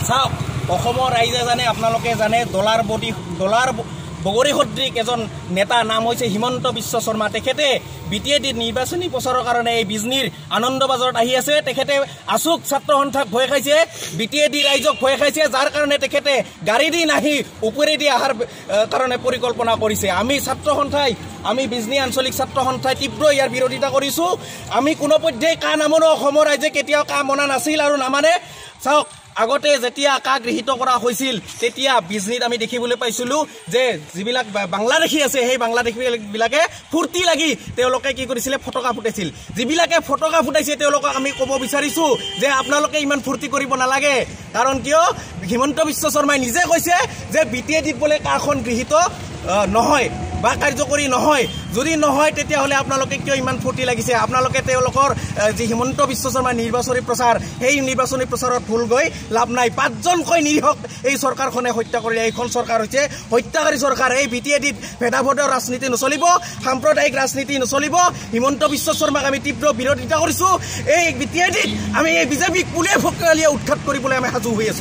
চাওক অসমৰ ৰাইজে জানে আপোনালোকে জানে ডলাৰ বগৰী সদৃশ এজন নেতা নাম হৈছে হিমন্ত বিশ্ব শৰ্মা তেখেতে বিটিএডিত নিৰ্বাচনী প্ৰচাৰৰ কাৰণে এই বিজনীৰ আনন্দবাজাৰত আহি আছে তেখেতে আছুক ছাত্ৰ সন্থাক ভয় খাইছে বিটিএডি ৰাইজক ভয় খাইছে যাৰ কাৰণে তেখেতে গাড়ী দি নাহি ওপৰেদি অহাৰ কাৰণে পৰিকল্পনা কৰিছে আমি ছাত্ৰ সন্থাই আমি বিজনী আঞ্চলিক ছাত্ৰ সন্থাই তীব্ৰ ইয়াৰ বিৰোধিতা কৰিছোঁ আমি কোনো পধ্যেই কা নামানো অসমৰ ৰাইজে কেতিয়াও কা মনা নাছিল আৰু নামানে চাওক আগতে যেতিয়া কা গৃহীত কৰা হৈছিল তেতিয়া বিজনীত আমি দেখিবলৈ পাইছিলোঁ যে যিবিলাক বাংলাদেশী আছে সেই বাংলাদেশীবিলাকে ফূৰ্তি লাগি তেওঁলোকে কি কৰিছিলে ফটকা ফুটাইছিল যিবিলাকে ফটকা ফুটাইছে তেওঁলোকক আমি ক'ব বিচাৰিছোঁ যে আপোনালোকে ইমান ফূৰ্তি কৰিব নালাগে কাৰণ কিয় হিমন্ত বিশ্ব শৰ্মাই নিজে কৈছে যে বিটিএডিত বোলে কাখন গৃহীত নহয় বা কাৰ্যকৰী নহয় যদি নহয় তেতিয়াহ'লে আপোনালোকে কিয় ইমান ফূৰ্তি লাগিছে আপোনালোকে তেওঁলোকৰ যি হিমন্ত বিশ্ব শৰ্মাৰ নিৰ্বাচনী প্ৰচাৰ সেই নিৰ্বাচনী প্ৰচাৰত ভুল গৈ লাভ নাই ৫জনকৈ নিৰীহক এই চৰকাৰখনে হত্যা কৰিলে এইখন চৰকাৰ হৈছে হত্যাকাৰী চৰকাৰ এই বিটিএডিত ভেদাভেদৰ ৰাজনীতি নচলিব সাম্প্ৰদায়িক ৰাজনীতি নচলিব হিমন্ত বিশ্ব শৰ্মাক আমি তীব্ৰ বিৰোধিতা কৰিছোঁ এই বিটিএডিত আমি এই বিজেপিক পুলিয়ে ফকলীয়া উৎখাত কৰিবলৈ আমি সাজু হৈ আছোঁ